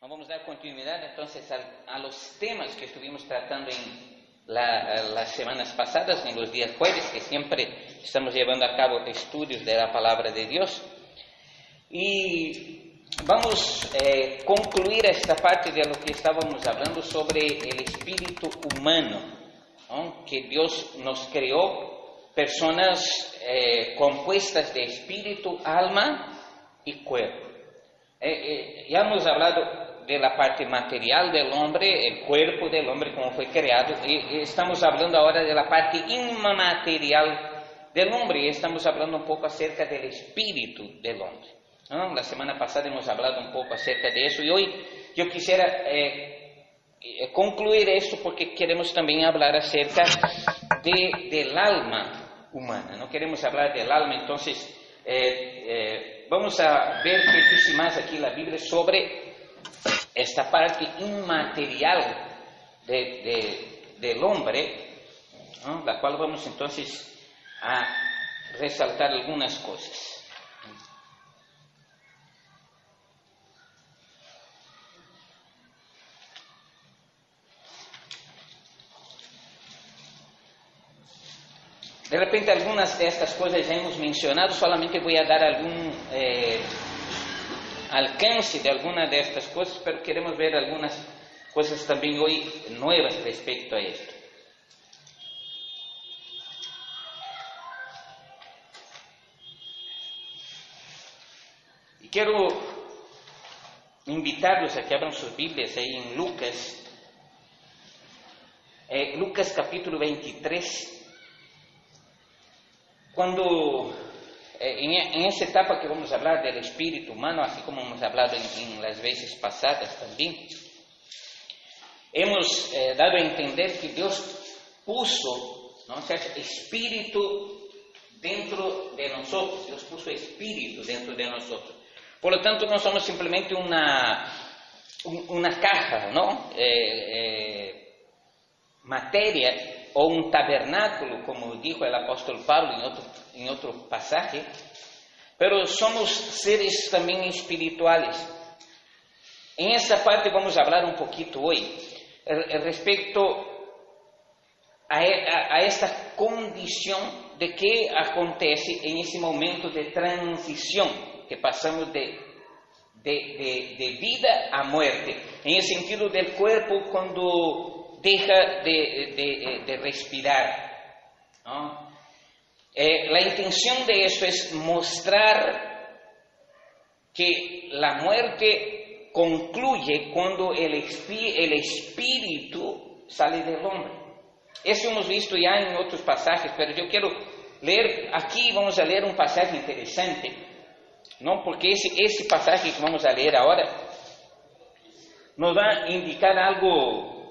Vamos a dar continuidad entonces a los temas que estuvimos tratando en las semanas pasadas, en los días jueves, que siempre estamos llevando a cabo estudios de la palabra de Dios. Y vamos a concluir esta parte de lo que estábamos hablando sobre el espíritu humano, ¿no? Que Dios nos creó personas compuestas de espíritu, alma y cuerpo. Ya hemos hablado de la parte material del hombre, el cuerpo del hombre como fue creado, y estamos hablando ahora de la parte inmaterial del hombre, y estamos hablando un poco acerca del espíritu del hombre, ¿no? La semana pasada hemos hablado un poco acerca de eso, y hoy yo quisiera concluir esto porque queremos también hablar acerca del alma humana. No queremos hablar del alma, entonces vamos a ver qué dice más aquí la Biblia sobre esta parte inmaterial del hombre, ¿no? La cual vamos entonces a resaltar algunas cosas. De repente algunas de estas cosas ya hemos mencionado, solamente voy a dar algún alcance de alguna de estas cosas, pero queremos ver algunas cosas también hoy nuevas respecto a esto. Y quiero invitarlos a que abran sus Biblias ahí en Lucas capítulo 23, cuando en esta etapa que vamos a hablar del espíritu humano, así como hemos hablado en las veces pasadas también, hemos dado a entender que Dios puso, ¿no?, espíritu dentro de nosotros. Dios puso espíritu dentro de nosotros. Por lo tanto, no somos simplemente una caja, ¿no? Materia o un tabernáculo, como dijo el apóstol Pablo en otro pasaje, pero somos seres también espirituales. En esta parte vamos a hablar un poquito hoy respecto a esta condición de qué acontece en ese momento de transición que pasamos de vida a muerte, en el sentido del cuerpo cuando deja de respirar, ¿no? La intención de eso es mostrar que la muerte concluye cuando el espíritu sale del hombre. Eso hemos visto ya en otros pasajes, pero yo quiero leer, aquí vamos a leer un pasaje interesante, ¿no? Porque ese pasaje que vamos a leer ahora nos va a indicar algo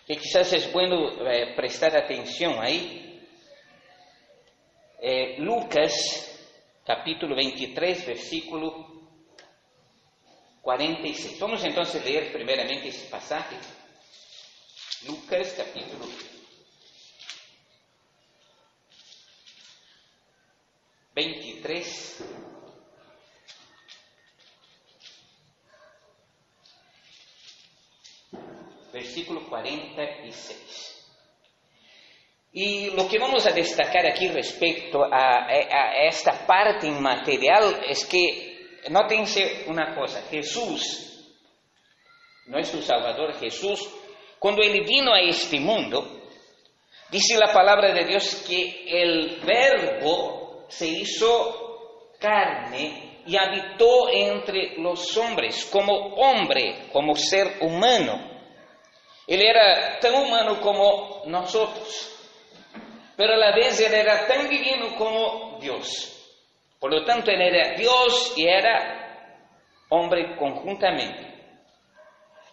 que quizás es bueno prestar atención ahí. Lucas capítulo 23, versículo 46. Vamos entonces a leer primeramente ese pasaje. Lucas capítulo 23, versículo 46. Y lo que vamos a destacar aquí respecto a esta parte inmaterial es que, nótense una cosa, Jesús, nuestro Salvador Jesús, cuando Él vino a este mundo, dice la palabra de Dios que el Verbo se hizo carne y habitó entre los hombres, como hombre, como ser humano. Él era tan humano como nosotros, pero a la vez Él era tan divino como Dios. Por lo tanto, Él era Dios y era hombre conjuntamente.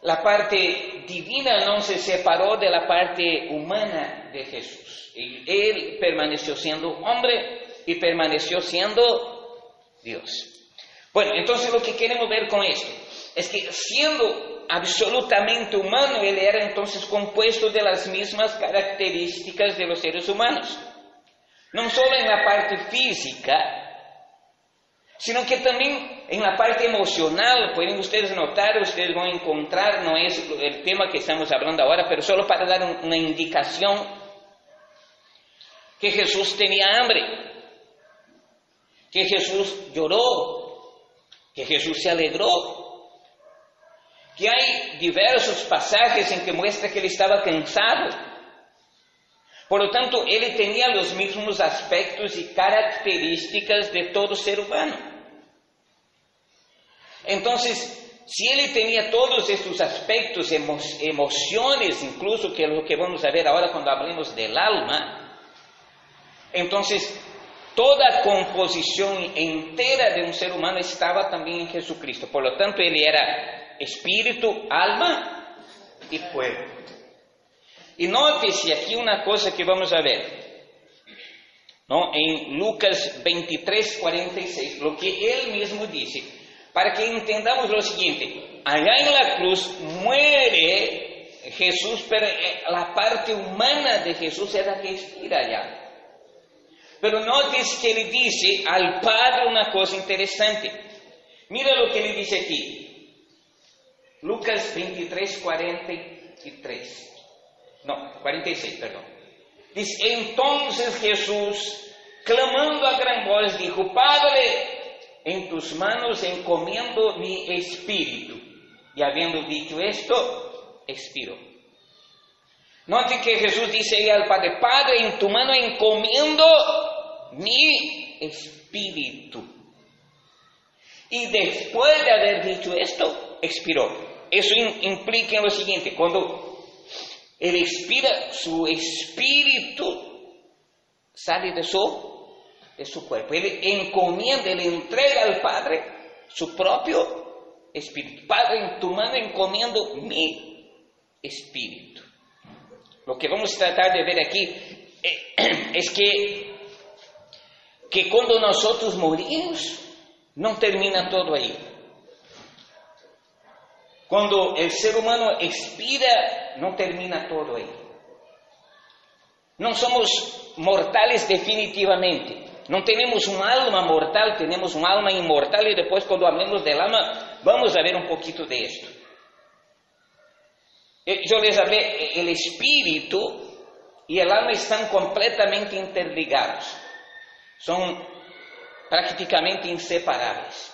La parte divina no se separó de la parte humana de Jesús. Él permaneció siendo hombre y permaneció siendo Dios. Bueno, entonces lo que queremos ver con esto es que siendo absolutamente humano, Él era entonces compuesto de las mismas características de los seres humanos. No solo en la parte física, sino que también en la parte emocional. Pueden ustedes notar, ustedes van a encontrar, no es el tema que estamos hablando ahora, pero solo para dar una indicación, que Jesús tenía hambre, que Jesús lloró, que Jesús se alegró, que hay diversos pasajes en que muestra que él estaba cansado. Por lo tanto, él tenía los mismos aspectos y características de todo ser humano. Entonces, si él tenía todos estos aspectos, emociones, incluso, que es lo que vamos a ver ahora cuando hablemos del alma, entonces toda composición entera de un ser humano estaba también en Jesucristo. Por lo tanto, él era espíritu, alma y cuerpo. Y nótese aquí una cosa que vamos a ver, ¿no? En Lucas 23, 46, lo que él mismo dice, para que entendamos lo siguiente: allá en la cruz muere Jesús, pero la parte humana de Jesús es la que expira allá. Pero nótese que le dice al Padre una cosa interesante. Mira lo que le dice aquí, Lucas 23, 43. No, 46, perdón. Dice: entonces Jesús, clamando a gran voz, dijo: Padre, en tus manos encomiendo mi espíritu. Y habiendo dicho esto, expiró. Note que Jesús dice ahí al Padre: Padre, en tu mano encomiendo mi espíritu. Y después de haber dicho esto, expiró. Eso implica lo siguiente: cuando él expira, su espíritu sale de su cuerpo. Él encomienda, él entrega al Padre su propio espíritu. Padre, en tu mano encomiendo mi espíritu. Lo que vamos a tratar de ver aquí es que cuando nosotros morimos, no termina todo ahí. Cuando el ser humano expira, no termina todo ahí. No somos mortales definitivamente. No tenemos un alma mortal, tenemos un alma inmortal, y después cuando hablemos del alma vamos a ver un poquito de esto. Yo les hablé, el espíritu y el alma están completamente interligados. Son prácticamente inseparables.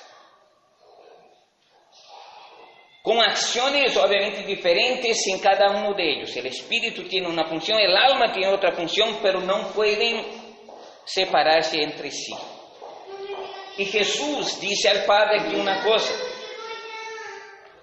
Con acciones obviamente diferentes en cada uno de ellos. El espíritu tiene una función, el alma tiene otra función, pero no pueden separarse entre sí. Y Jesús dice al Padre aquí una cosa: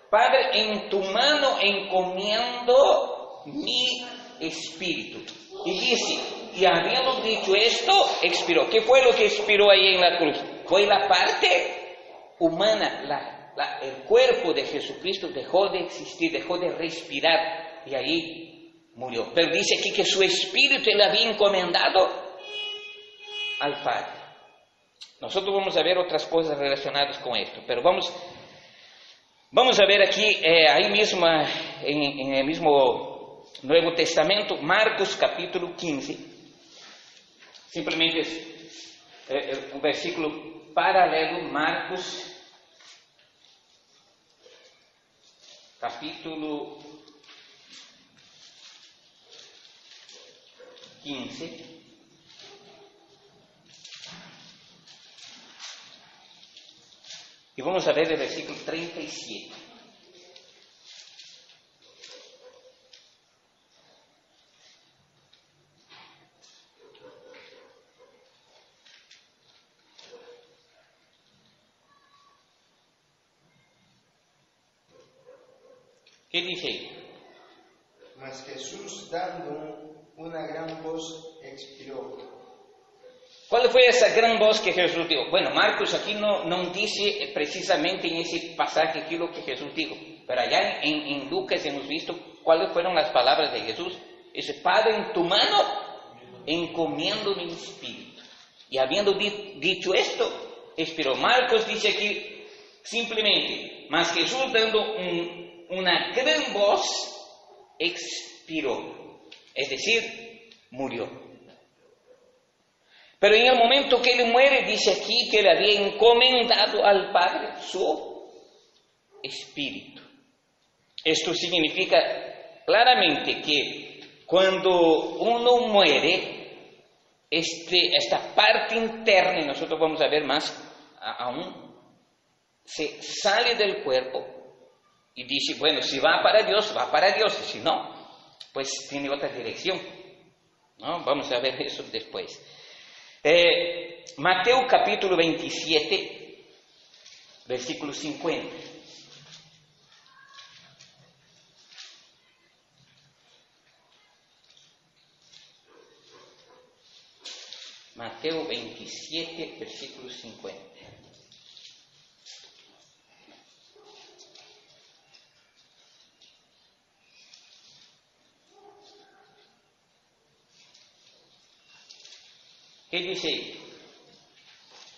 Padre, en tu mano encomiendo mi espíritu. Y dice, y habiendo dicho esto, expiró. ¿Qué fue lo que expiró ahí en la cruz? Fue la parte humana, el cuerpo de Jesucristo dejó de existir, dejó de respirar, y ahí murió. Pero dice aquí que su espíritu él había encomendado al Padre. Nosotros vamos a ver otras cosas relacionadas con esto, pero vamos a ver aquí, ahí mismo, en el mismo Nuevo Testamento, Marcos capítulo 15. Simplemente es un versículo paralelo, Marcos capítulo 15. Y vamos a ver el versículo 37. ¿Qué dice ahí? Mas Jesús, dando una gran voz, expiró. ¿Cuál fue esa gran voz que Jesús dijo? Bueno, Marcos aquí no dice precisamente en ese pasaje aquí lo que Jesús dijo, pero allá en Lucas hemos visto cuáles fueron las palabras de Jesús. Dice: Padre, en tu mano encomiendo mi espíritu. Y habiendo dicho esto, expiró. Marcos dice aquí simplemente: mas Jesús, dando una gran voz, expiró, es decir, murió. Pero en el momento que él muere, dice aquí que él había encomendado al Padre su espíritu. Esto significa claramente que cuando uno muere, esta parte interna, y nosotros vamos a ver más aún, se sale del cuerpo y dice, bueno, si va para Dios, y si no, pues tiene otra dirección, ¿no? Vamos a ver eso después. Mateo capítulo 27, versículo 50. Mateo 27, versículo 50. ¿Qué dice ahí?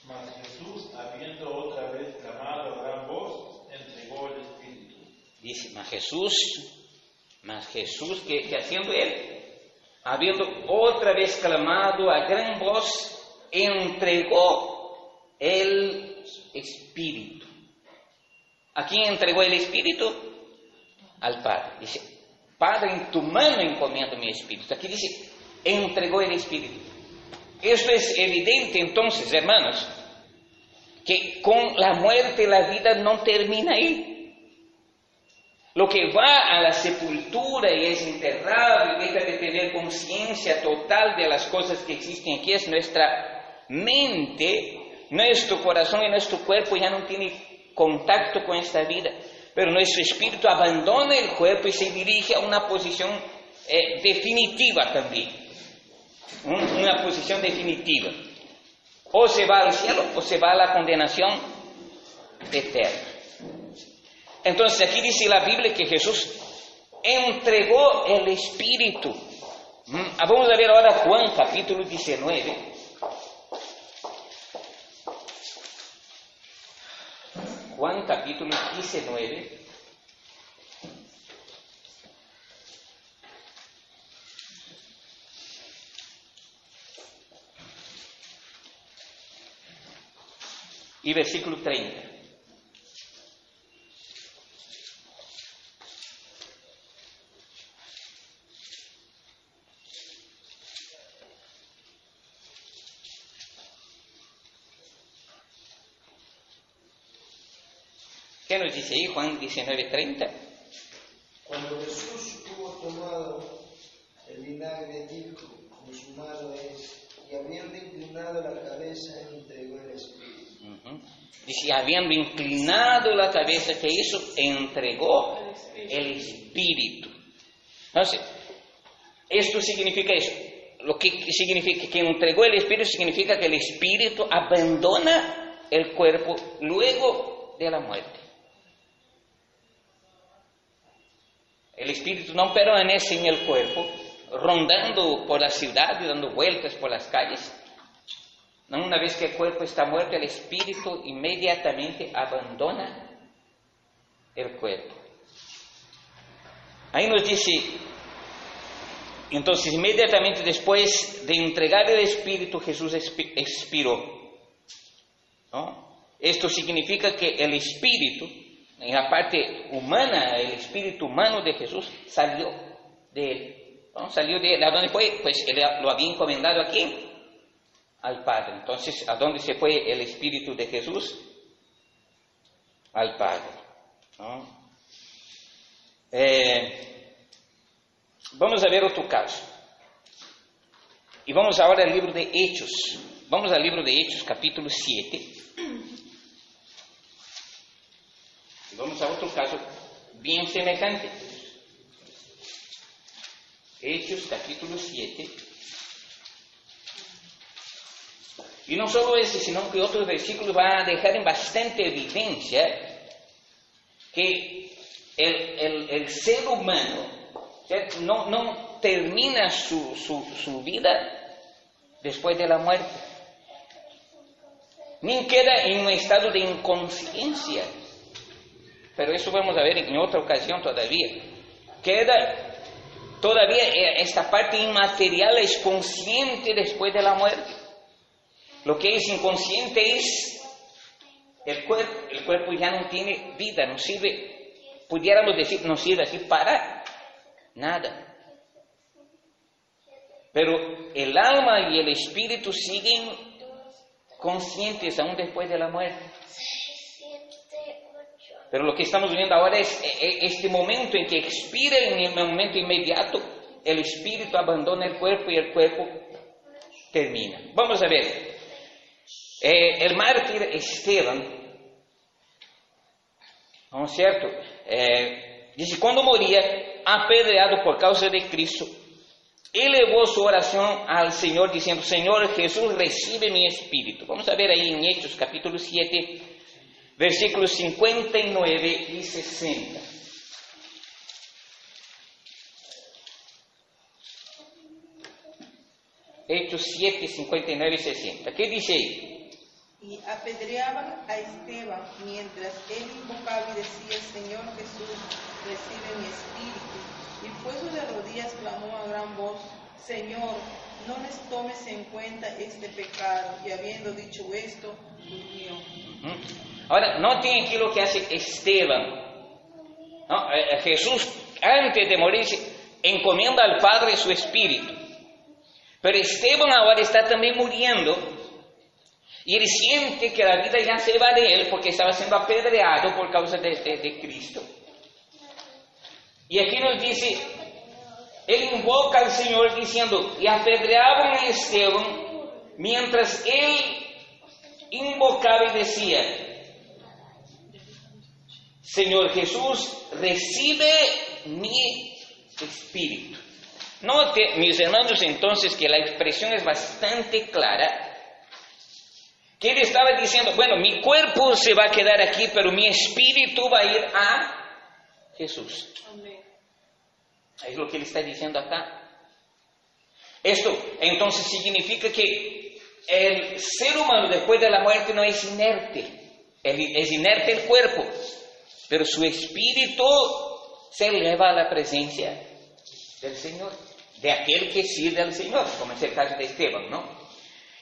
Mas Jesús, habiendo otra vez clamado a gran voz, entregó el Espíritu. Dice, mas Jesús, ¿qué haciendo él? Habiendo otra vez clamado a gran voz, entregó el Espíritu. ¿A quién entregó el Espíritu? Al Padre. Dice, Padre, en tu mano encomiendo mi Espíritu. Aquí dice, entregó el Espíritu. Esto es evidente entonces, hermanos, que con la muerte la vida no termina ahí. Lo que va a la sepultura y es enterrado y deja de tener conciencia total de las cosas que existen aquí es nuestra mente, nuestro corazón y nuestro cuerpo ya no tiene contacto con esta vida, pero nuestro espíritu abandona el cuerpo y se dirige a una posición definitiva también. Una posición definitiva. O se va al cielo o se va a la condenación eterna. Entonces aquí dice la Biblia que Jesús entregó el Espíritu. Vamos a ver ahora Juan capítulo 19. Juan capítulo 19. Y versículo 30. ¿Qué nos dice ahí Juan 19:30? Cuando Jesús hubo tomado el vinagre, dijo, consumado es, y habiendo inclinado la cabeza, entregó el Espíritu. Dice, habiendo inclinado la cabeza, que hizo, entregó el Espíritu. Entonces, esto significa eso. Lo que significa que entregó el Espíritu significa que el Espíritu abandona el cuerpo luego de la muerte. El Espíritu no permanece en el cuerpo, rondando por la ciudad y dando vueltas por las calles. No, una vez que el cuerpo está muerto, el Espíritu inmediatamente abandona el cuerpo. Ahí nos dice, entonces inmediatamente después de entregar el Espíritu, Jesús expiró, ¿no? Esto significa que el Espíritu, en la parte humana, el Espíritu humano de Jesús salió de él, ¿no? Salió de él. ¿A dónde fue? Pues él lo había encomendado ¿a quién? Al Padre. Entonces, ¿a dónde se fue el Espíritu de Jesús? Al Padre, ¿no? Vamos a ver otro caso. Y vamos ahora al libro de Hechos. Vamos al libro de Hechos, capítulo 7. Y vamos a otro caso bien semejante. Hechos, capítulo 7. Y no solo ese, sino que otros versículos van a dejar en bastante evidencia que el ser humano no termina su vida después de la muerte, ni queda en un estado de inconsciencia. Pero eso vamos a ver en otra ocasión todavía. Queda todavía esta parte inmaterial, es consciente después de la muerte. Lo que es inconsciente es el cuerpo. El cuerpo ya no tiene vida, no sirve, pudiéramos decir, no sirve aquí para nada. Pero el alma y el espíritu siguen conscientes aún después de la muerte. Pero lo que estamos viendo ahora es este momento en que expira, en el momento inmediato, el espíritu abandona el cuerpo y el cuerpo termina. Vamos a ver. El mártir Esteban, ¿no es cierto? Dice, cuando moría, apedreado por causa de Cristo, elevó su oración al Señor diciendo, Señor Jesús, recibe mi espíritu. Vamos a ver ahí en Hechos capítulo 7, versículos 59 y 60. Hechos 7, 59 y 60. ¿Qué dice ahí? Y apedreaban a Esteban mientras él invocaba y decía, Señor Jesús, recibe mi espíritu. Y puesto de rodillas clamó a gran voz, Señor, no les tomes en cuenta este pecado. Y habiendo dicho esto, durmió. Ahora, noten aquí lo que hace Esteban. ¿No? Jesús, antes de morir, encomienda al Padre su espíritu. Pero Esteban ahora está también muriendo. Y él siente que la vida ya se va de él porque estaba siendo apedreado por causa de Cristo. Y aquí nos dice, él invoca al Señor diciendo, y apedreaban a Esteban mientras él invocaba y decía, Señor Jesús, recibe mi espíritu. Note, mis hermanos, entonces que la expresión es bastante clara, que él estaba diciendo, bueno, mi cuerpo se va a quedar aquí, pero mi espíritu va a ir a Jesús. Amén. Es lo que él está diciendo acá. Esto entonces significa que el ser humano después de la muerte no es inerte. Es inerte el cuerpo, pero su espíritu se eleva a la presencia del Señor, de aquel que sirve al Señor, como es el caso de Esteban, ¿no?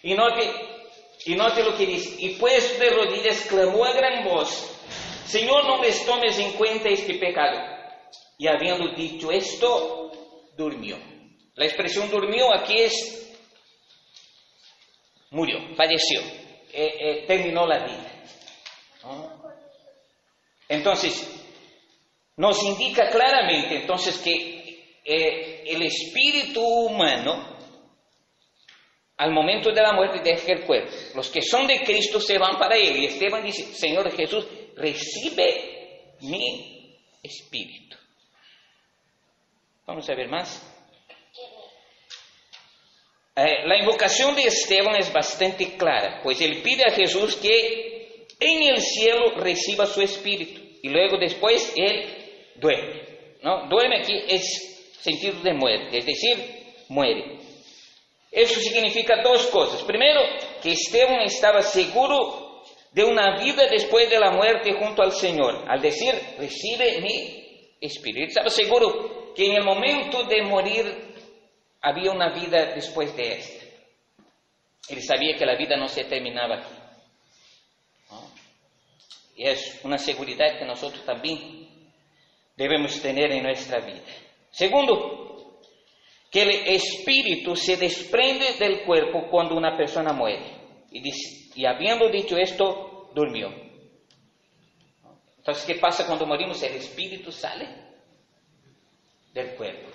Y note lo que dice, y puesto de rodillas clamó a gran voz, Señor, no les tomes en cuenta este pecado. Y habiendo dicho esto, durmió. La expresión durmió aquí es, murió, falleció, terminó la vida. ¿No? Entonces, nos indica claramente entonces que el espíritu humano, al momento de la muerte, deja el cuerpo. Los que son de Cristo se van para Él. Y Esteban dice, Señor Jesús, recibe mi espíritu. Vamos a ver más. La invocación de Esteban es bastante clara, pues él pide a Jesús que en el cielo reciba su espíritu. Y luego después él duerme. ¿No? Duerme aquí es sentido de muerte, es decir, muere. Eso significa dos cosas. Primero, que Esteban estaba seguro de una vida después de la muerte junto al Señor. Al decir, recibe mi espíritu. Estaba seguro que en el momento de morir había una vida después de esta. Él sabía que la vida no se terminaba aquí. ¿No? Y es una seguridad que nosotros también debemos tener en nuestra vida. Segundo, que el espíritu se desprende del cuerpo cuando una persona muere. Y dice, y habiendo dicho esto, durmió. Entonces, ¿qué pasa cuando morimos? El espíritu sale del cuerpo.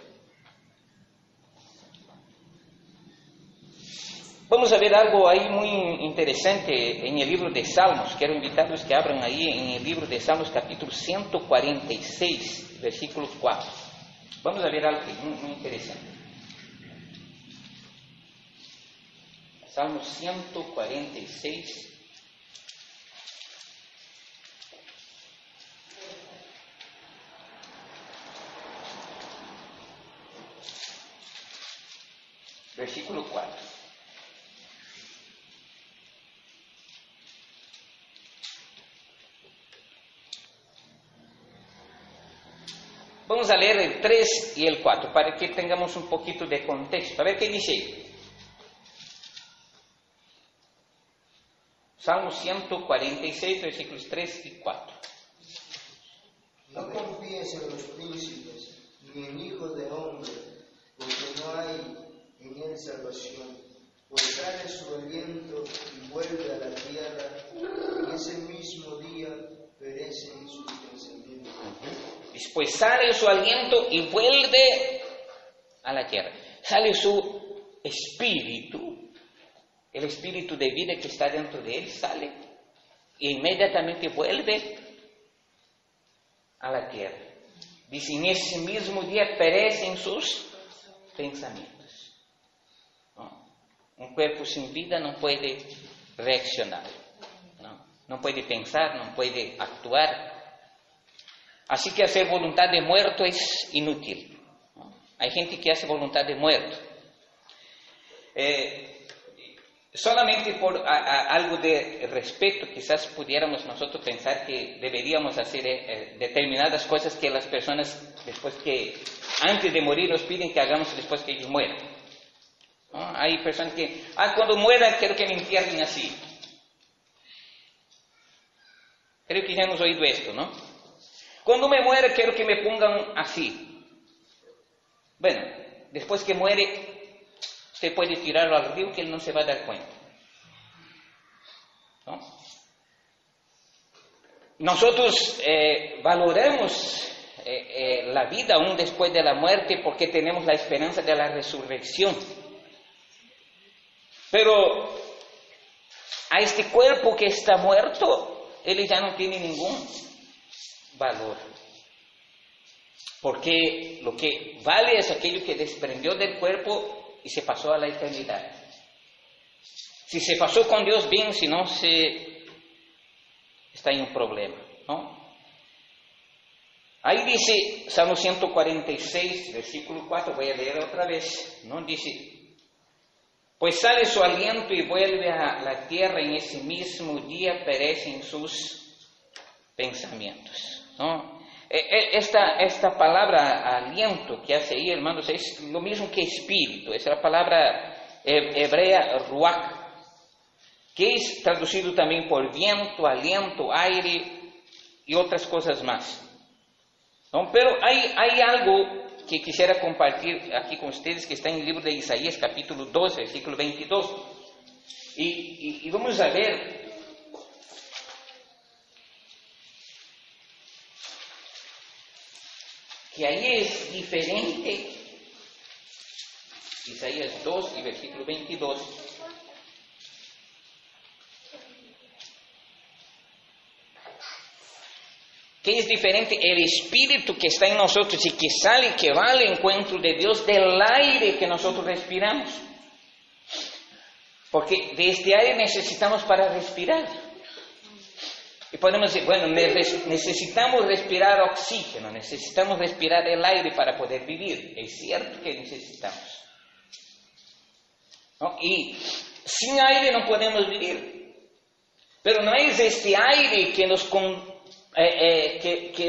Vamos a ver algo ahí muy interesante en el libro de Salmos. Quiero invitarlos que abran ahí en el libro de Salmos, capítulo 146, versículo 4. Vamos a ver algo muy interesante. Salmo 146. Versículo 4. Vamos a leer el 3 y el 4 para que tengamos un poquito de contexto. A ver qué dice. Salmo 146, versículos 3 y 4. No confíes en los príncipes, ni en hijos de hombre, porque no hay en él salvación. Pues sale su aliento y vuelve a la tierra, en ese mismo día perecen sus pensamientos. Después sale su aliento y vuelve a la tierra. Sale su espíritu, el espíritu de vida que está dentro de él sale y inmediatamente vuelve a la tierra. Dice, en ese mismo día perecen sus pensamientos. Un cuerpo sin vida no puede reaccionar, no puede pensar, no puede actuar. Así que hacer voluntad de muerto es inútil. Hay gente que hace voluntad de muerto. Solamente por algo de respeto, quizás pudiéramos nosotros pensar que deberíamos hacer determinadas cosas que las personas, antes de morir, nos piden que hagamos después que ellos mueran. ¿No? Hay personas que, cuando muera quiero que me entierren así. Creo que ya hemos oído esto, ¿no? Cuando me muera quiero que me pongan así. Bueno, después que muere, usted puede tirarlo al río que él no se va a dar cuenta. ¿No? Nosotros valoramos la vida aún después de la muerte porque tenemos la esperanza de la resurrección. Pero a este cuerpo que está muerto, él ya no tiene ningún valor. Porque lo que vale es aquello que desprendió del cuerpo y se pasó a la eternidad. Si se pasó con Dios, bien, si no, está en un problema, ¿no? Ahí dice, Salmo 146, versículo 4, voy a leer otra vez, ¿no? Dice, pues sale su aliento y vuelve a la tierra, en ese mismo día perecen sus pensamientos, ¿no? Esta palabra aliento que hace ahí, hermanos, es lo mismo que espíritu. Es la palabra hebrea ruach, que es traducido también por viento, aliento, aire y otras cosas más, ¿no? Pero hay algo que quisiera compartir aquí con ustedes que está en el libro de Isaías, capítulo 12, versículo 22. Y vamos a ver que ahí es diferente. Isaías 2 y versículo 22. Que es diferente el espíritu que está en nosotros y que sale, que va al encuentro de Dios, del aire que nosotros respiramos. Porque de este aire necesitamos para respirar. Y podemos decir, bueno, necesitamos respirar oxígeno, necesitamos respirar el aire para poder vivir. Es cierto que necesitamos, ¿no? Y sin aire no podemos vivir. Pero no es este aire que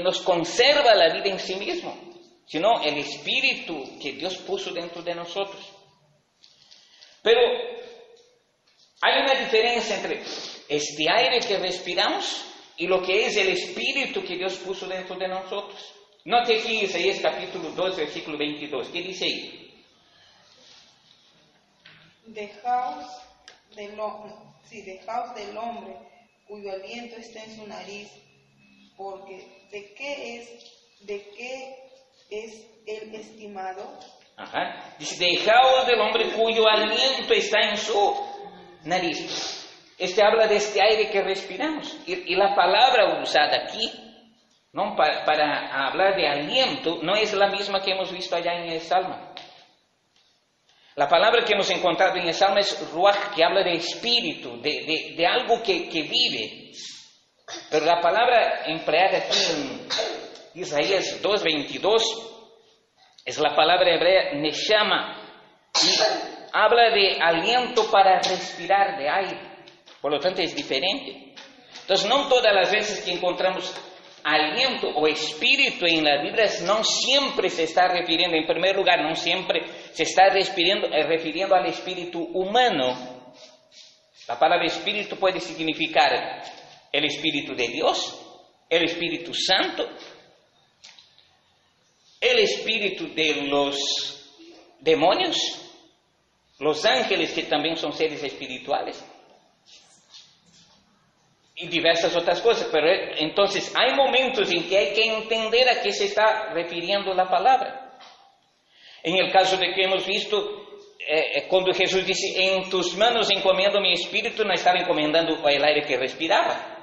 nos conserva la vida en sí mismo, sino el espíritu que Dios puso dentro de nosotros. Pero hay una diferencia entre este aire que respiramos y lo que es el espíritu que Dios puso dentro de nosotros. Note aquí Isaías capítulo 2, versículo 22. ¿Qué dice ahí? Dejaos del hombre cuyo aliento está en su nariz, porque ¿de qué es el estimado? Ajá. Dice, dejaos del hombre cuyo aliento está en su nariz. Habla de este aire que respiramos. Y la palabra usada aquí, ¿no? para hablar de aliento, no es la misma que hemos visto allá en el Salmo. La palabra que hemos encontrado en el Salmo es ruach, que habla de espíritu, de algo que vive. Pero la palabra empleada aquí en Isaías 2:22 es la palabra hebrea neshama, y habla de aliento para respirar, de aire. Por lo tanto es diferente. Entonces no todas las veces que encontramos aliento o espíritu en la Biblia, no siempre se está refiriendo, en primer lugar, no siempre se está refiriendo al espíritu humano. La palabra espíritu puede significar el Espíritu de Dios, el Espíritu Santo, el espíritu de los demonios, los ángeles, que también son seres espirituales, y diversas otras cosas. Pero entonces hay momentos en que hay que entender a qué se está refiriendo la palabra. En el caso de que hemos visto, cuando Jesús dice, en tus manos encomiendo mi espíritu, no estaba encomendando el aire que respiraba.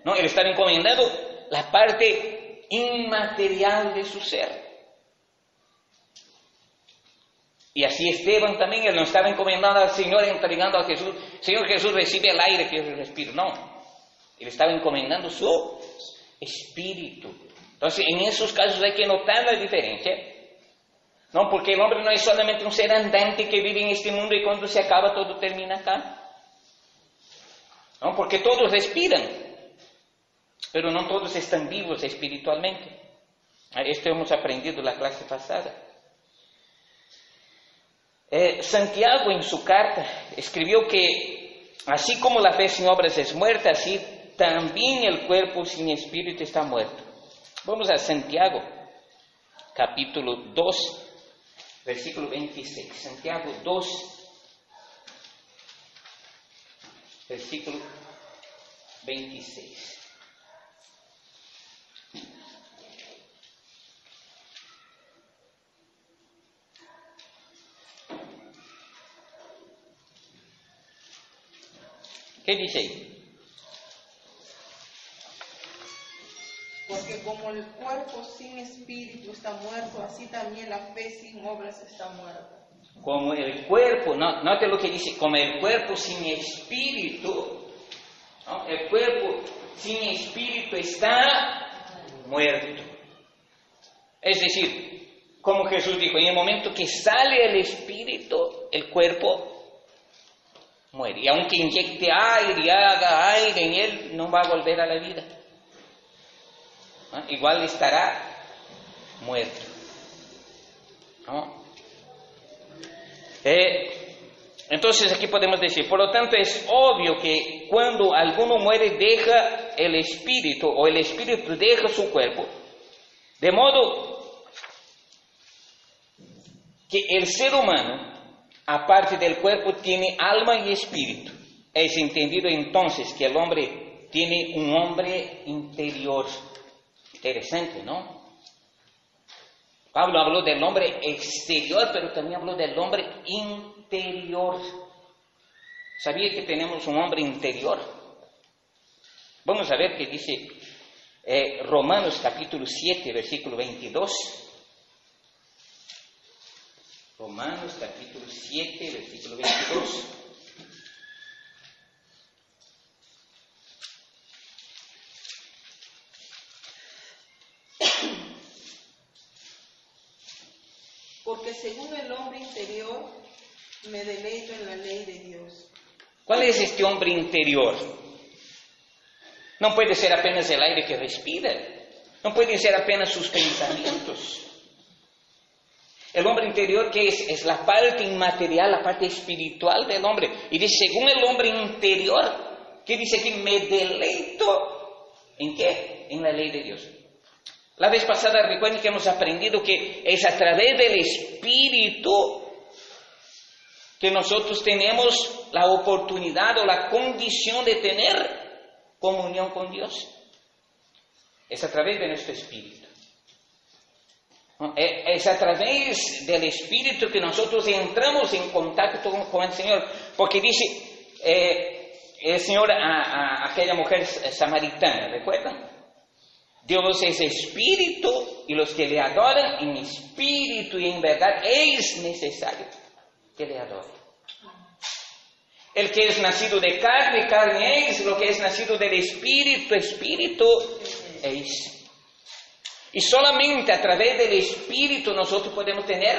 No, él estaba encomendando la parte inmaterial de su ser. Y así Esteban también, él no estaba encomendando al Señor, entregando a Jesús. Señor Jesús, recibe el aire que yo respiro. No, él estaba encomendando su espíritu. Entonces, en esos casos hay que notar la diferencia. No, porque el hombre no es solamente un ser andante que vive en este mundo y cuando se acaba todo termina acá. No, porque todos respiran, pero no todos están vivos espiritualmente. Esto hemos aprendido en la clase pasada. Santiago en su carta escribió que así como la fe sin obras es muerta, así también el cuerpo sin espíritu está muerto. Vamos a Santiago, capítulo 2. Versículo 26, Santiago 2, versículo 26. ¿Qué dice ahí? Porque como el cuerpo sin espíritu está muerto, así también la fe sin obras está muerta. Como el cuerpo, note lo que dice, como el cuerpo sin espíritu, ¿no? El cuerpo sin espíritu está muerto. Es decir, como Jesús dijo, en el momento que sale el espíritu, el cuerpo muere. Y aunque inyecte aire y haga aire en él, no va a volver a la vida. Igual estará muerto. ¿No? Entonces aquí podemos decir, por lo tanto es obvio que cuando alguno muere deja el espíritu o el espíritu deja su cuerpo, de modo que el ser humano, aparte del cuerpo, tiene alma y espíritu. Es entendido entonces que el hombre tiene un hombre interior. Interesante, ¿no? Pablo habló del hombre exterior, pero también habló del hombre interior. ¿Sabía que tenemos un hombre interior? Vamos a ver qué dice Romanos capítulo 7, versículo 22. Romanos capítulo 7, versículo 22. Porque según el hombre interior, me deleito en la ley de Dios. ¿Cuál es este hombre interior? No puede ser apenas el aire que respira. No pueden ser apenas sus pensamientos. El hombre interior, ¿qué es? Es la parte inmaterial, la parte espiritual del hombre. Y dice, según el hombre interior, ¿qué dice aquí? Me deleito. ¿En qué? En la ley de Dios. La vez pasada recuerden que hemos aprendido que es a través del Espíritu que nosotros tenemos la oportunidad o la condición de tener comunión con Dios. Es a través de nuestro Espíritu. Es a través del Espíritu que nosotros entramos en contacto con el Señor. Porque dice el Señor a aquella mujer samaritana, ¿recuerdan? Dios es espíritu y los que le adoran en espíritu y en verdad es necesario que le adoren. El que es nacido de carne, carne es; lo que es nacido del espíritu, espíritu es. Y solamente a través del espíritu nosotros podemos tener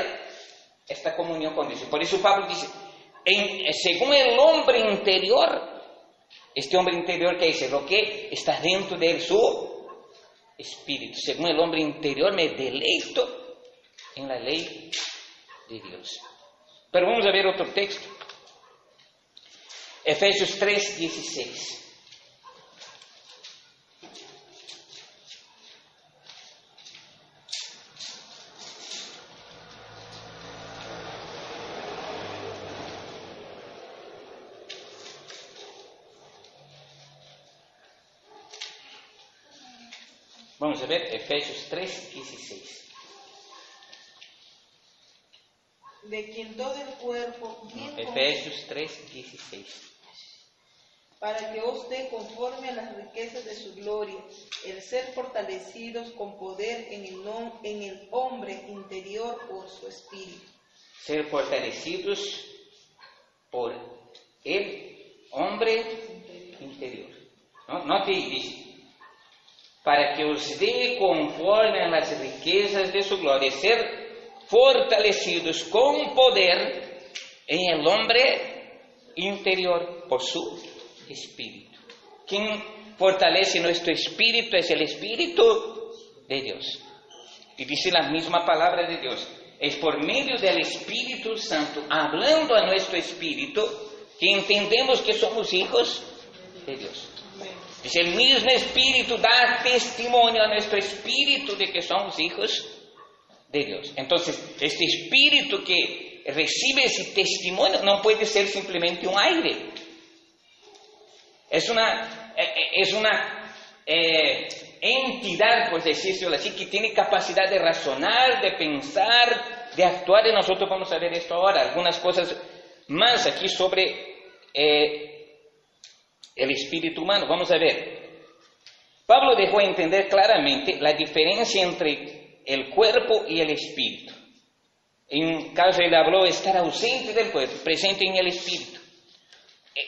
esta comunión con Dios. Por eso Pablo dice, según el hombre interior, este hombre interior que es lo que está dentro de él, su espíritu. Según el hombre interior me deleito en la ley de Dios. Pero vamos a ver otro texto. Efesios 3:16. Vamos a ver, Efesios 3:16. De quien todo el cuerpo, Efesios 3:16. para que os dé conforme a las riquezas de su gloria, el ser fortalecidos con poder en el hombre interior por su espíritu. Ser fortalecidos por el hombre interior. No te dice, para que os dé conforme a las riquezas de su gloria, ser fortalecidos con poder en el hombre interior por su espíritu. Quien fortalece nuestro espíritu es el Espíritu de Dios. Y dice la misma palabra de Dios, es por medio del Espíritu Santo, hablando a nuestro espíritu, que entendemos que somos hijos de Dios. Dice, el mismo Espíritu da testimonio a nuestro espíritu de que somos hijos de Dios. Entonces, este espíritu que recibe ese testimonio no puede ser simplemente un aire. Es una entidad, por decirlo así, que tiene capacidad de razonar, de pensar, de actuar, y nosotros vamos a ver esto ahora, algunas cosas más aquí sobre el espíritu humano. Vamos a ver. Pablo dejó entender claramente la diferencia entre el cuerpo y el espíritu. En un caso él habló de estar ausente del cuerpo, presente en el espíritu.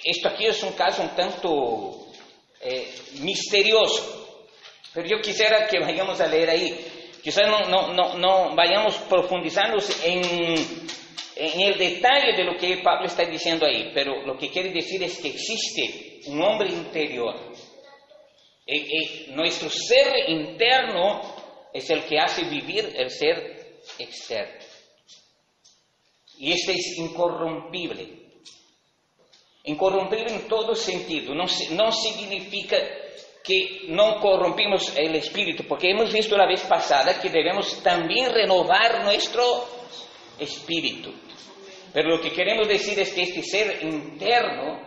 Esto aquí es un caso un tanto misterioso, pero yo quisiera que vayamos a leer ahí. Quizás no vayamos profundizando en el detalle de lo que Pablo está diciendo ahí, pero lo que quiere decir es que existe un hombre interior. Nuestro ser interno es el que hace vivir el ser externo. Y este es incorrompible. Incorrompible en todo sentido. No significa que no corrompimos el espíritu, porque hemos visto la vez pasada que debemos también renovar nuestro espíritu. Pero lo que queremos decir es que este ser interno,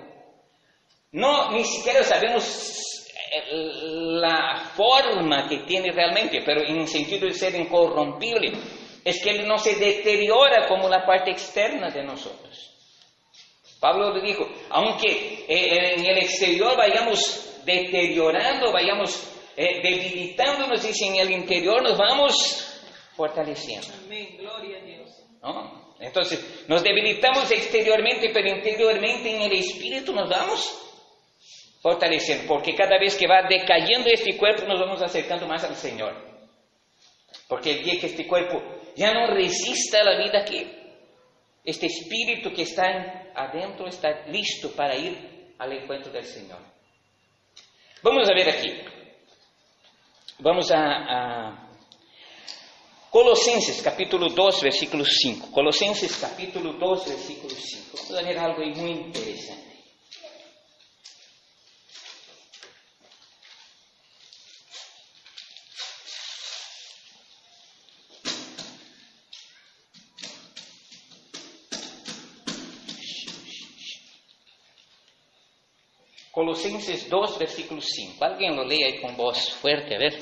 ni siquiera sabemos la forma que tiene realmente, pero en el sentido de ser incorrompible, es que él no se deteriora como la parte externa de nosotros. Pablo le dijo, aunque en el exterior vayamos deteriorando, vayamos debilitándonos, dice, en el interior nos vamos fortaleciendo. Amén, gloria a Dios. ¿No? Entonces, nos debilitamos exteriormente, pero interiormente en el espíritu nos vamos fortaleciendo, porque cada vez que va decayendo este cuerpo nos vamos acercando más al Señor. Porque el día que este cuerpo ya no resista la vida aquí, este espíritu que está adentro está listo para ir al encuentro del Señor. Vamos a ver aquí. Vamos a Colosenses capítulo 2, versículo 5. Colosenses capítulo 2, versículo 5. Vamos a ver algo ahí muy interesante. Colosenses 2, versículo 5. Alguien lo lee ahí con voz fuerte, a ver.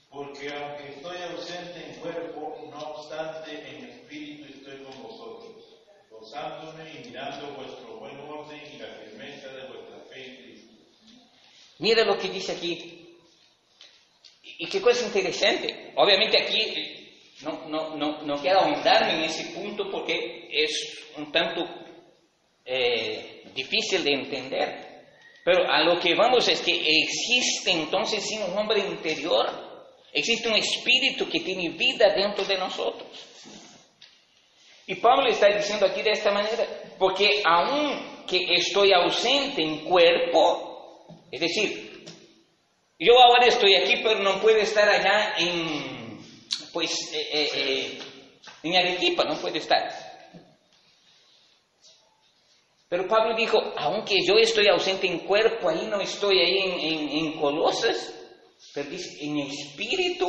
Porque aunque estoy ausente en cuerpo, no obstante en espíritu estoy con vosotros, gozándome y mirando vuestro buen orden y la firmeza de vuestra fe en Cristo. Mira lo que dice aquí. Y qué cosa interesante. Obviamente aquí no quiero ahondarme en ese punto porque es un tanto difícil de entender. Pero a lo que vamos es que existe entonces sí un hombre interior, existe un espíritu que tiene vida dentro de nosotros. Y Pablo está diciendo aquí de esta manera, porque aun que estoy ausente en cuerpo, es decir, yo ahora estoy aquí pero no puedo estar allá en Arequipa, no puedo estar. Pero Pablo dijo, aunque yo estoy ausente en cuerpo, ahí no estoy ahí en Colosas, pero dice, en espíritu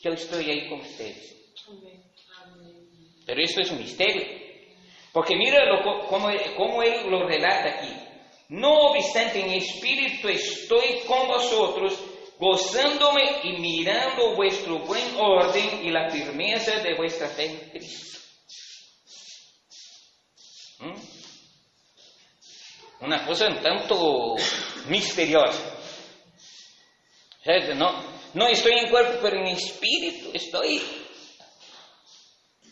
yo estoy ahí con ustedes. Pero esto es un misterio, porque míralo como él lo relata aquí. No obstante, en espíritu estoy con vosotros, gozándome y mirando vuestro buen orden y la firmeza de vuestra fe en Cristo. Una cosa un tanto misteriosa. No estoy en cuerpo, pero en espíritu estoy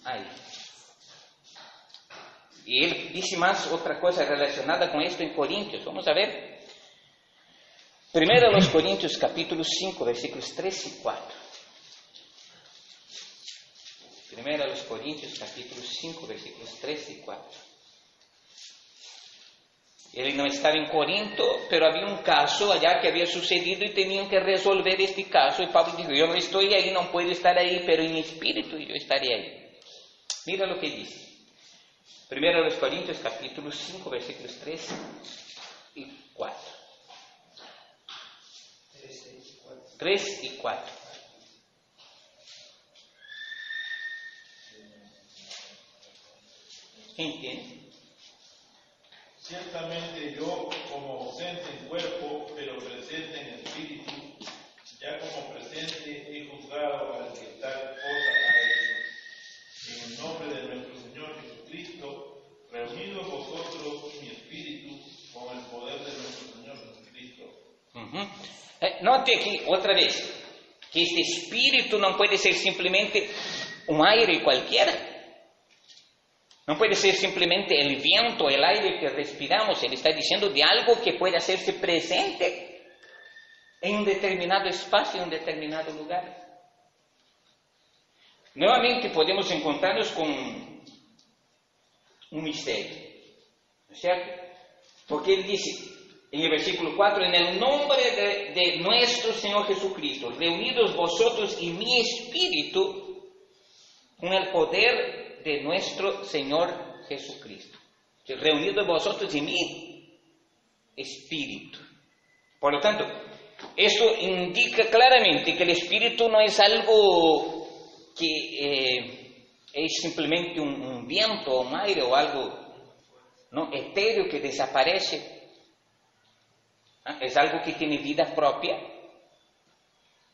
ahí. Y él dice más otra cosa relacionada con esto en Corintios. Vamos a ver. Primero los Corintios capítulo 5, versículos 3 y 4. Primero los Corintios capítulo 5, versículos 3 y 4. Él no estaba en Corinto, pero había un caso allá que había sucedido y tenían que resolver este caso. Y Pablo dijo, yo no estoy ahí, no puedo estar ahí, pero en espíritu yo estaré ahí. Mira lo que dice. Primero los Corintios capítulo 5, versículos 3 y 4. 3 y 4. ¿Entiendes? Ciertamente yo, como ausente en cuerpo, pero presente en espíritu, ya como presente he juzgado al que tal cosa ha hecho. En el nombre de nuestro Señor Jesucristo, reunidos vosotros mi espíritu con el poder de nuestro Señor Jesucristo. Note aquí otra vez que este espíritu no puede ser simplemente un aire cualquiera. No puede ser simplemente el viento, el aire que respiramos. Él está diciendo de algo que puede hacerse presente en un determinado espacio, en un determinado lugar. Nuevamente podemos encontrarnos con un misterio, ¿no es cierto? Porque él dice en el versículo 4, en el nombre de nuestro Señor Jesucristo, reunidos vosotros y mi espíritu con el poder de nuestro Señor Jesucristo. Reunidos vosotros y mi espíritu. Por lo tanto, esto indica claramente que el espíritu no es algo que es simplemente un viento, un aire o algo etéreo que desaparece. Es algo que tiene vida propia.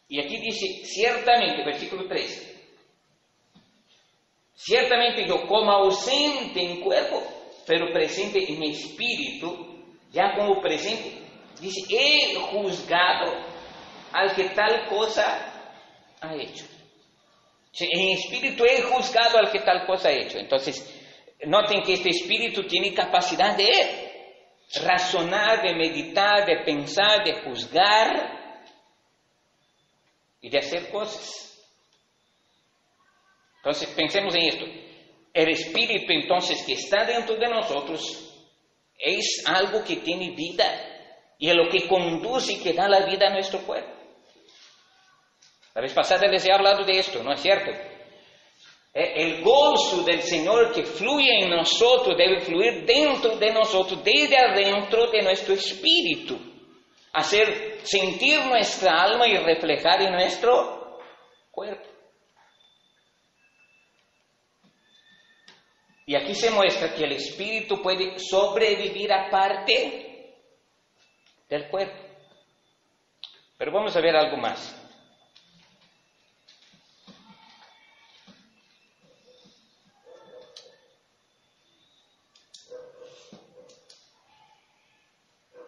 Y aquí dice, ciertamente, versículo 3, ciertamente yo como ausente en cuerpo, pero presente en espíritu, ya como presente, dice, he juzgado al que tal cosa ha hecho. En espíritu he juzgado al que tal cosa ha hecho. Entonces, noten que este espíritu tiene capacidad de razonar, de meditar, de pensar, de juzgar y de hacer cosas. Entonces, pensemos en esto. El espíritu, entonces, que está dentro de nosotros es algo que tiene vida y es lo que conduce y que da la vida a nuestro cuerpo. La vez pasada les he hablado de esto, ¿no es cierto? El gozo del Señor que fluye en nosotros debe fluir dentro de nosotros, desde adentro de nuestro espíritu, hacer sentir nuestra alma y reflejar en nuestro cuerpo. Y aquí se muestra que el espíritu puede sobrevivir aparte del cuerpo. Pero vamos a ver algo más.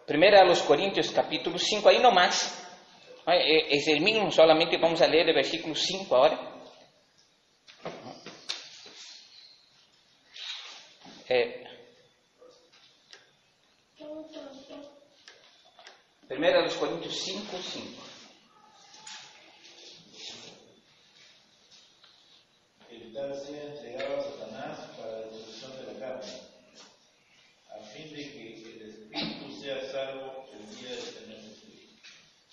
Primero a los Corintios capítulo 5, ahí nomás, es el mismo, solamente vamos a leer el versículo 5 ahora. Primero a los Corintios 5, 5. El tal sea entregado a Satanás para la destrucción de la carne, a fin de que el espíritu sea salvo el día del Señor Jesucristo.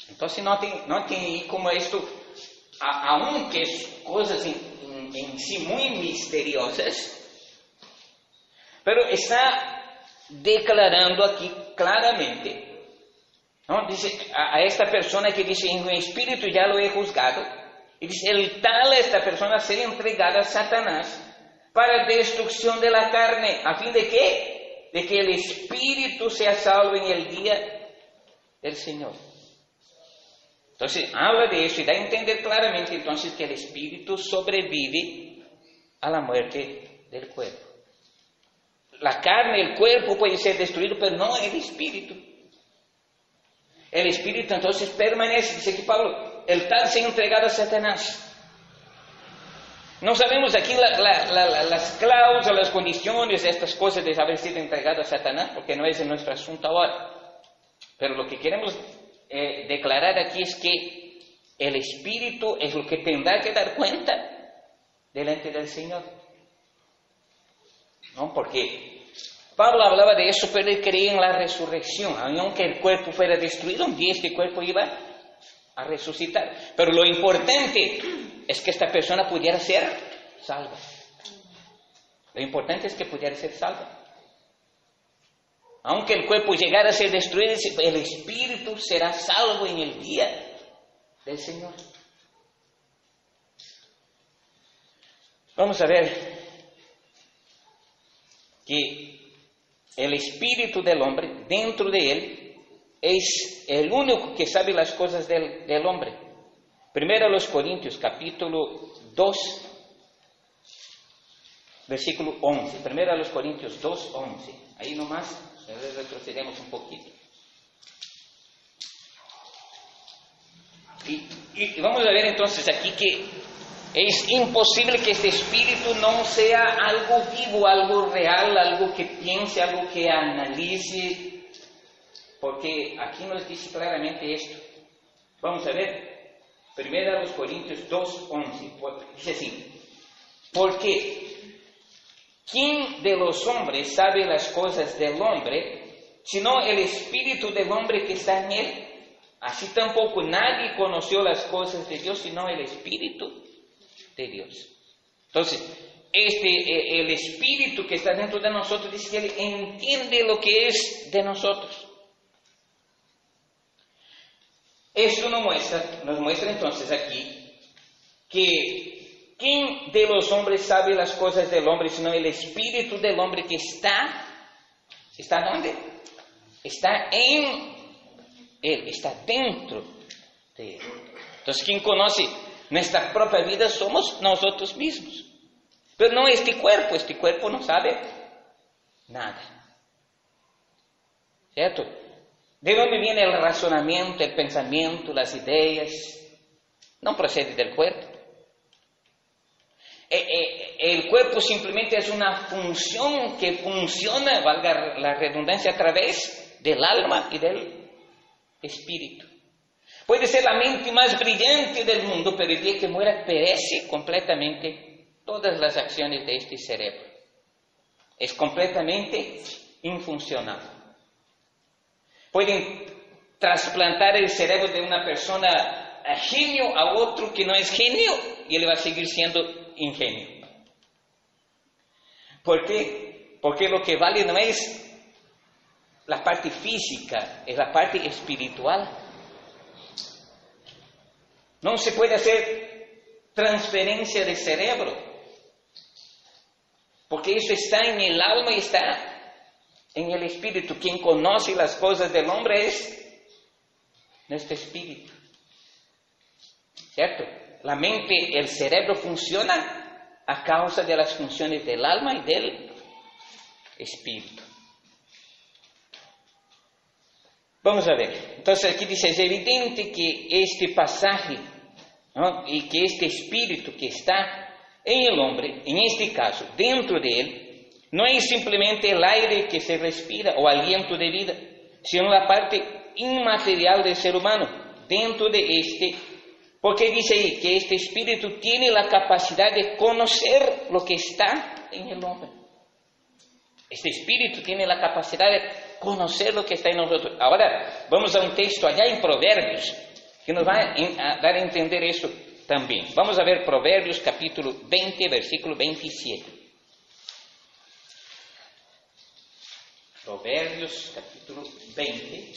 Entonces noten ahí como esto, aunque es cosas en sí muy misteriosas, pero está declarando aquí claramente, ¿no? Dice a esta persona que dice, en mi espíritu ya lo he juzgado, y dice, el tal esta persona será entregada a Satanás para destrucción de la carne, ¿a fin de qué? De que el espíritu sea salvo en el día del Señor. Entonces, habla de eso y da a entender claramente entonces que el espíritu sobrevive a la muerte del cuerpo. La carne, el cuerpo puede ser destruido, pero no el espíritu. El espíritu entonces permanece, dice aquí Pablo, el tal se ha entregado a Satanás. No sabemos aquí las cláusulas, las condiciones de estas cosas de haber sido entregado a Satanás, porque no es nuestro asunto ahora. Pero lo que queremos declarar aquí es que el espíritu es lo que tendrá que dar cuenta delante del Señor. ¿No? Porque Pablo hablaba de eso, pero él creía en la resurrección. Aunque el cuerpo fuera destruido, un día este cuerpo iba a resucitar. Pero lo importante es que esta persona pudiera ser salva. Lo importante es que pudiera ser salva. Aunque el cuerpo llegara a ser destruido, el espíritu será salvo en el día del Señor. Vamos a ver que el espíritu del hombre, dentro de él, es el único que sabe las cosas del hombre. Primero a los Corintios, capítulo 2, versículo 11. Primero a los Corintios 2, 11. Ahí nomás retrocedemos un poquito. Y vamos a ver entonces aquí que es imposible que este espíritu no sea algo vivo, algo real, algo que piense, algo que analice, porque aquí nos dice claramente esto. Vamos a ver, primero a los Corintios 2:11, dice así, porque ¿quién de los hombres sabe las cosas del hombre, sino el espíritu del hombre que está en él? Así tampoco nadie conoció las cosas de Dios, sino el espíritu de Dios. Entonces, el espíritu que está dentro de nosotros dice que él entiende lo que es de nosotros. Eso nos muestra entonces aquí que ¿quién de los hombres sabe las cosas del hombre, sino el espíritu del hombre que ¿está dónde? Está en él, está dentro de él. Entonces, ¿quién conoce nuestra propia vida? Somos nosotros mismos. Pero no este cuerpo no sabe nada. ¿Cierto? ¿De dónde viene el razonamiento, el pensamiento, las ideas? No procede del cuerpo. El cuerpo simplemente es una función que funciona, valga la redundancia, a través del alma y del espíritu. Puede ser la mente más brillante del mundo, pero el día que muera perece completamente todas las acciones de este cerebro. Es completamente infuncional. Pueden trasplantar el cerebro de una persona genio a otro que no es genio y él va a seguir siendo ingenio. ¿Por qué? Porque lo que vale no es la parte física, es la parte espiritual. No se puede hacer transferencia de cerebro, porque eso está en el alma y está en el espíritu. Quien conoce las cosas del hombre es nuestro espíritu. ¿Cierto? La mente, el cerebro funciona a causa de las funciones del alma y del espíritu. Vamos a ver. Entonces aquí dice, es evidente que este pasaje, ¿no?, y que este espíritu que está en el hombre, en este caso, dentro de él, no es simplemente el aire que se respira o aliento de vida, sino la parte inmaterial del ser humano, dentro de este, porque dice ahí que este espíritu tiene la capacidad de conocer lo que está en el hombre. Este espíritu tiene la capacidad de conocer lo que está en nosotros. Ahora vamos a un texto allá en Proverbios que nos va a dar a entender eso también. Vamos a ver Proverbios capítulo 20, versículo 27. Proverbios capítulo 20.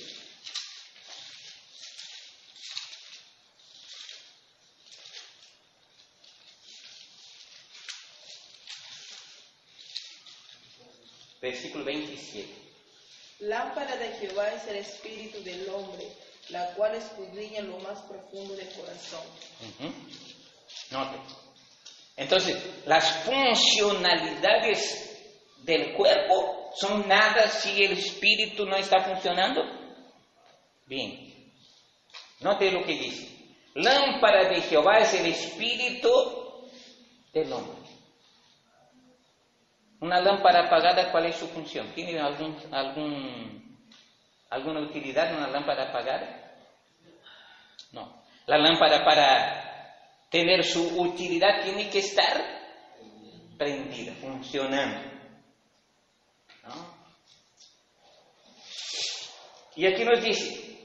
Versículo 27. Lámpara de Jehová es el espíritu del hombre, la cual escudriña lo más profundo del corazón. Note. Entonces, las funcionalidades del cuerpo son nada si el espíritu no está funcionando. Bien. Note lo que dice. Lámpara de Jehová es el espíritu del hombre. Una lámpara apagada, ¿cuál es su función? ¿Tiene alguna utilidad una lámpara apagada? No. La lámpara, para tener su utilidad, tiene que estar prendida, funcionando. ¿No? Y aquí nos dice,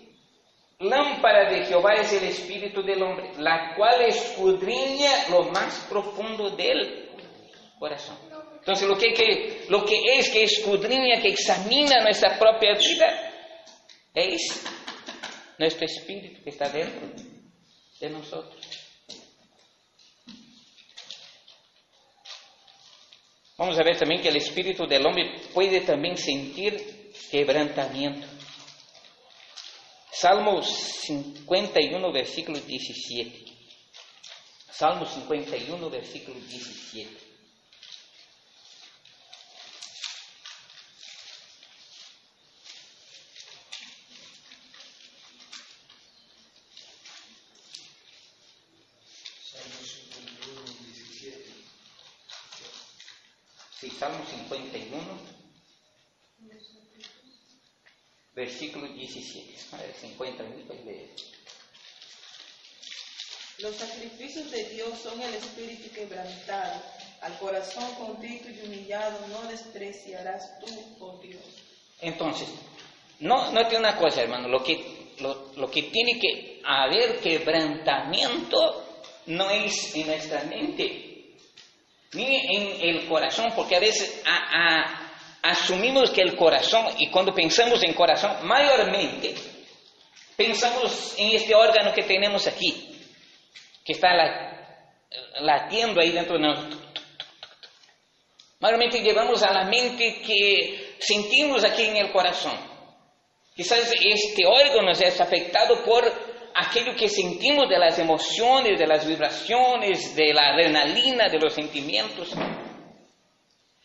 lámpara de Jehová es el espíritu del hombre, la cual escudriña lo más profundo del corazón. Entonces, lo que es que escudriña, que examina nuestra propia vida, es nuestro espíritu que está dentro de nosotros. Vamos a ver también que el espíritu del hombre puede también sentir quebrantamiento. Salmo 51, versículo 17. Salmo 51, versículo 17. Sí, Salmo 51, versículo 17. A ver, 51, pues leer. Los sacrificios de Dios son el espíritu quebrantado. Al corazón contrito y humillado no despreciarás tú, oh Dios. Entonces, note una cosa, hermano, lo que tiene que haber quebrantamiento no es en nuestra mente, ni en el corazón, porque a veces asumimos que el corazón, y cuando pensamos en corazón, mayormente pensamos en este órgano que tenemos aquí, que está latiendo ahí dentro de nosotros. Mayormente llevamos a la mente que sentimos aquí en el corazón. Quizás este órgano es afectado por aquello que sentimos de las emociones, de las vibraciones, de la adrenalina, de los sentimientos.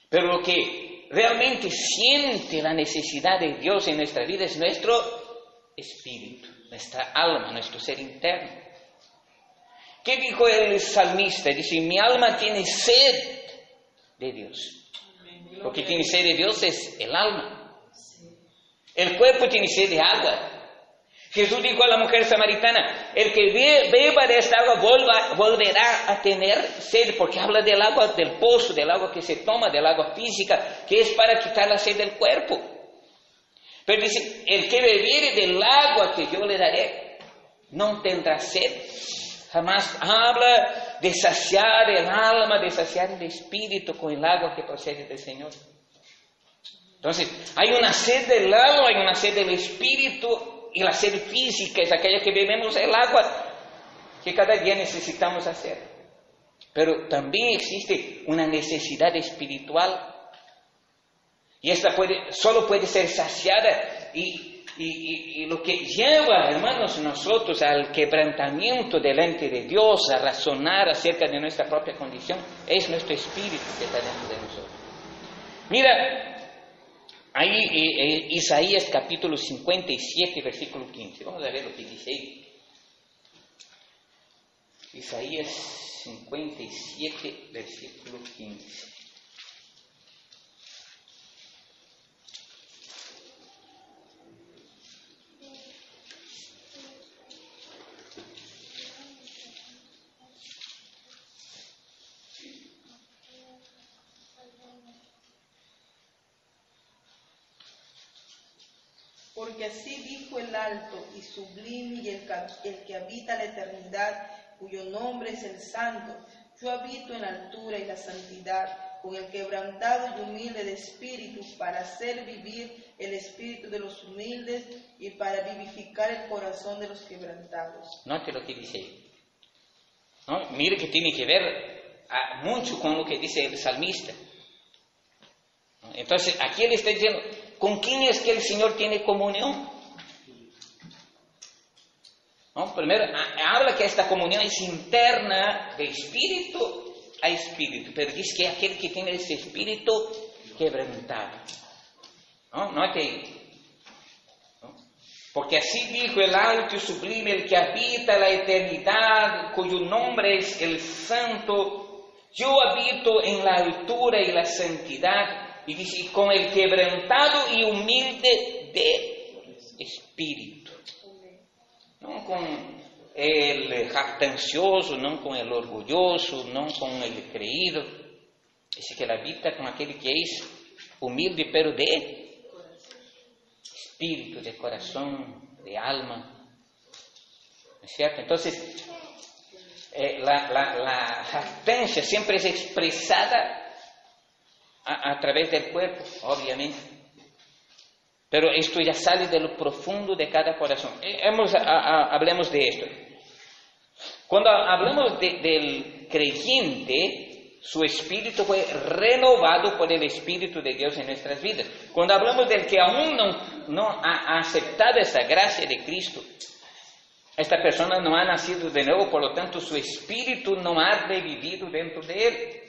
Pero lo que realmente siente la necesidad de Dios en nuestra vida es nuestro espíritu, nuestra alma, nuestro ser interno. ¿Qué dijo el salmista? Dice, mi alma tiene sed de Dios. Lo que tiene sed de Dios es el alma. El cuerpo tiene sed de agua. Jesús dijo a la mujer samaritana, el que beba de esta agua volverá a tener sed, porque habla del agua del pozo, del agua que se toma, del agua física, que es para quitar la sed del cuerpo. Pero dice, el que bebiere del agua que yo le daré, no tendrá sed. Jamás habla de saciar el alma, de saciar el espíritu con el agua que procede del Señor. Entonces, hay una sed del alma, hay una sed del espíritu, y la sed física es aquella que bebemos el agua que cada día necesitamos hacer. Pero también existe una necesidad espiritual, y esta solo puede ser saciada, y lo que lleva, hermanos, nosotros al quebrantamiento delante de Dios, a razonar acerca de nuestra propia condición, es nuestro espíritu que está dentro de nosotros. Mira, ahí Isaías capítulo 57, versículo 15. Vamos a ver lo que dice ahí. Isaías 57, versículo 15. Porque así dijo el alto y sublime y el que habita la eternidad, cuyo nombre es el Santo. Yo habito en la altura y la santidad, con el quebrantado y humilde de espíritu, para hacer vivir el espíritu de los humildes y para vivificar el corazón de los quebrantados. Note lo que dice ahí. ¿No? Mire que tiene que ver mucho con lo que dice el salmista. Entonces, aquí él está diciendo, ¿con quién es que el Señor tiene comunión? ¿No? Primero, habla que esta comunión es interna de espíritu a espíritu, pero dice que aquel que tiene ese espíritu quebrantado. ¿No? Note, ¿no? Porque así dijo el alto y sublime, el que habita la eternidad, cuyo nombre es el Santo. Yo habito en la altura y la santidad, y dice, con el quebrantado y humilde de espíritu. No con el jactancioso, no con el orgulloso, no con el creído. Dice que él habita con aquel que es humilde, pero de espíritu, de corazón, de alma. ¿No es cierto? Entonces, la jactancia siempre es expresada a través del cuerpo, obviamente. Pero esto ya sale de lo profundo de cada corazón. Hablemos de esto. Cuando hablamos del creyente, su espíritu fue renovado por el Espíritu de Dios en nuestras vidas. Cuando hablamos del que aún no ha aceptado esa gracia de Cristo, esta persona no ha nacido de nuevo, por lo tanto su espíritu no ha revivido dentro de él.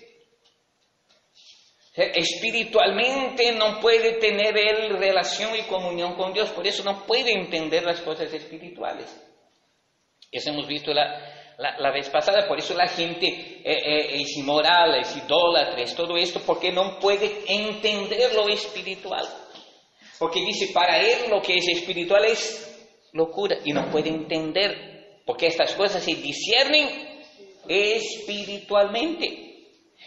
Espiritualmente no puede tener él relación y comunión con Dios, por eso no puede entender las cosas espirituales. Eso hemos visto la vez pasada, por eso la gente es inmoral, es idólatra, es todo esto, porque no puede entender lo espiritual. Porque dice, para él lo que es espiritual es locura, y no puede entender, porque estas cosas se disciernen espiritualmente.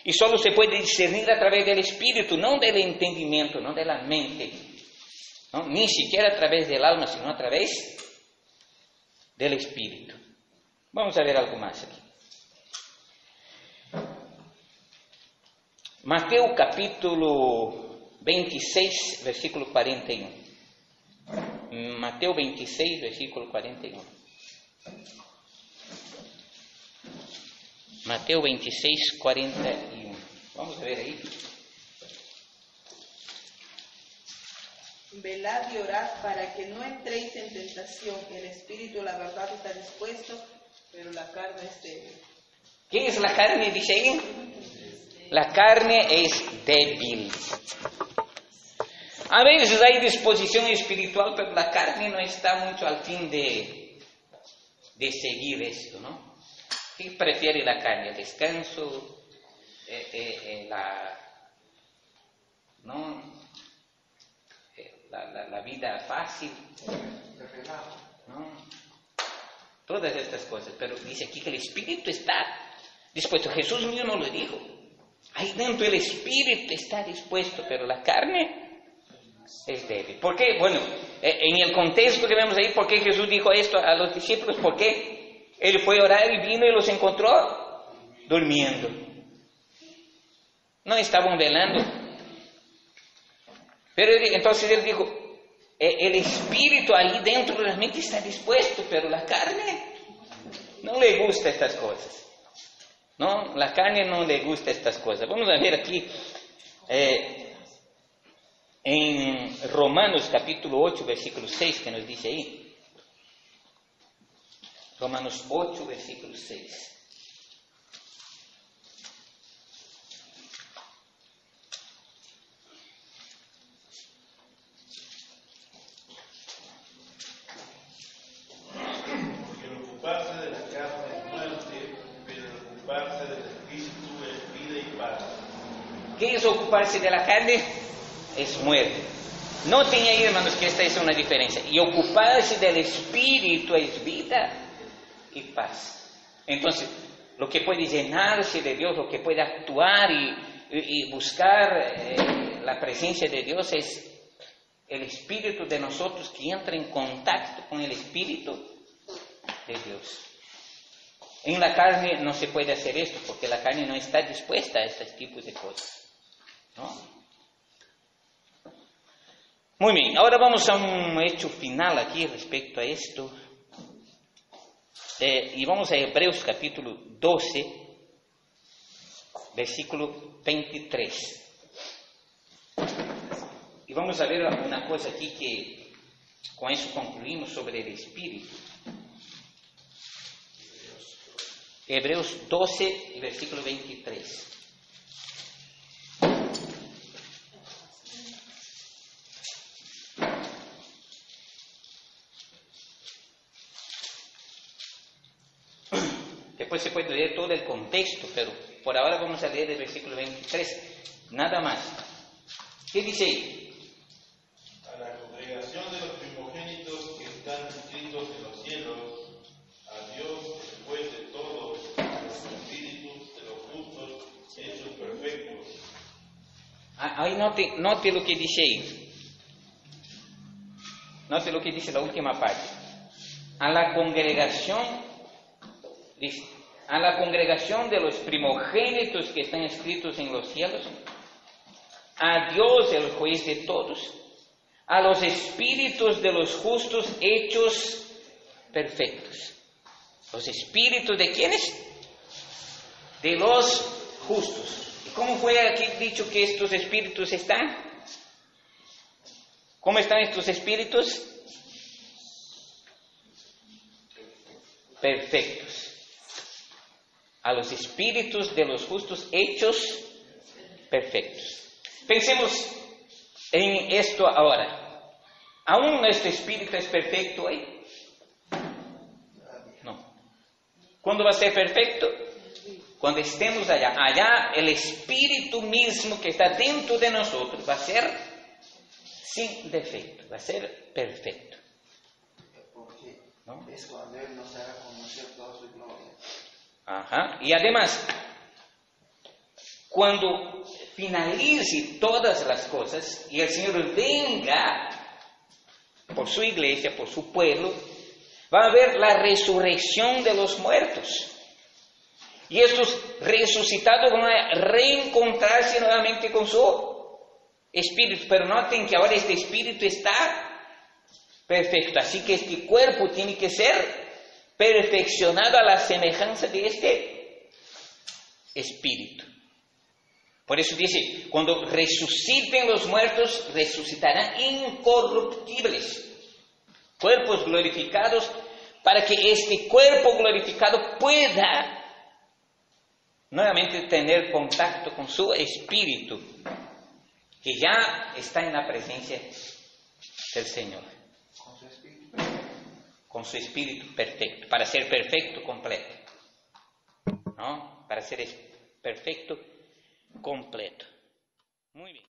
Y solo se puede discernir a través del espíritu, no del entendimiento, no de la mente, ¿no? Ni siquiera a través del alma, sino a través del espíritu. Vamos a ver algo más aquí. Mateo capítulo 26, versículo 41. Mateo 26, versículo 41. Mateo 26, 41. Vamos a ver ahí. Velad y orad para que no entréis en tentación. El espíritu, la verdad, está dispuesto, pero la carne es débil. ¿Qué es la carne? Dice ahí. La carne es débil. A veces hay disposición espiritual, pero la carne no está mucho al fin de seguir esto, ¿no? ¿Qué prefiere la carne? ¿El descanso? La vida fácil, ¿no? Todas estas cosas, pero dice aquí que el espíritu está dispuesto. Jesús mismo lo dijo. Ahí dentro el espíritu está dispuesto, pero la carne es débil. ¿Por qué? Bueno, en el contexto que vemos ahí, ¿por qué Jesús dijo esto a los discípulos? ¿Por qué? Él fue a orar y vino y los encontró durmiendo. No estaban velando. Pero entonces él dijo, el espíritu ahí dentro realmente está dispuesto, pero la carne no le gusta estas cosas. No, la carne no le gusta estas cosas. Vamos a ver aquí en Romanos capítulo 8, versículo 6, que nos dice ahí. Romanos 8, versículo 6. Porque el ocuparse de la carne es muerte, pero el ocuparse del espíritu es vida y paz. ¿Qué es ocuparse de la carne? Es muerte. Noten ahí, hermanos, que esta es una diferencia. Y ocuparse del espíritu es vida y paz. Entonces, lo que puede llenarse de Dios, lo que puede actuar y buscar la presencia de Dios es el espíritu de nosotros que entra en contacto con el espíritu de Dios. En la carne no se puede hacer esto, porque la carne no está dispuesta a estos tipos de cosas, ¿no? Muy bien, ahora vamos a un hecho final aquí respecto a esto. Y vamos a Hebreos capítulo 12, versículo 23. Y vamos a ver una cosa aquí que con eso concluimos sobre el Espíritu. Hebreos 12, versículo 23. Después se puede leer todo el contexto, pero por ahora vamos a leer el versículo 23, nada más. ¿Qué dice ahí? A la congregación de los primogénitos que están inscritos en los cielos, a Dios, después de todos los espíritus de los justos hechos perfectos. Ahí note lo que dice ahí. Note lo que dice la última parte. A la congregación de los primogénitos que están escritos en los cielos, a Dios el juez de todos, a los espíritus de los justos hechos perfectos. ¿Los espíritus de quiénes? De los justos. ¿Y cómo fue aquí dicho que estos espíritus están? ¿Cómo están estos espíritus? Perfectos. A los espíritus de los justos hechos perfectos. Pensemos en esto ahora. ¿Aún nuestro espíritu es perfecto hoy? No. ¿Cuándo va a ser perfecto? Cuando estemos allá. Allá el espíritu mismo que está dentro de nosotros va a ser sin defecto, va a ser perfecto. ¿No? Es cuando Él nos hará conocer toda su gloria. Ajá. Y además, cuando finalice todas las cosas y el Señor venga por su iglesia, por su pueblo, va a haber la resurrección de los muertos. Y estos resucitados van a reencontrarse nuevamente con su espíritu. Pero noten que ahora este espíritu está perfecto. Así que este cuerpo tiene que ser perfeccionado a la semejanza de este espíritu. Por eso dice, cuando resuciten los muertos, resucitarán incorruptibles, cuerpos glorificados, para que este cuerpo glorificado pueda nuevamente tener contacto con su espíritu, que ya está en la presencia del Señor. Con su espíritu perfecto, para ser perfecto completo, ¿no? Para ser perfecto completo. Muy bien.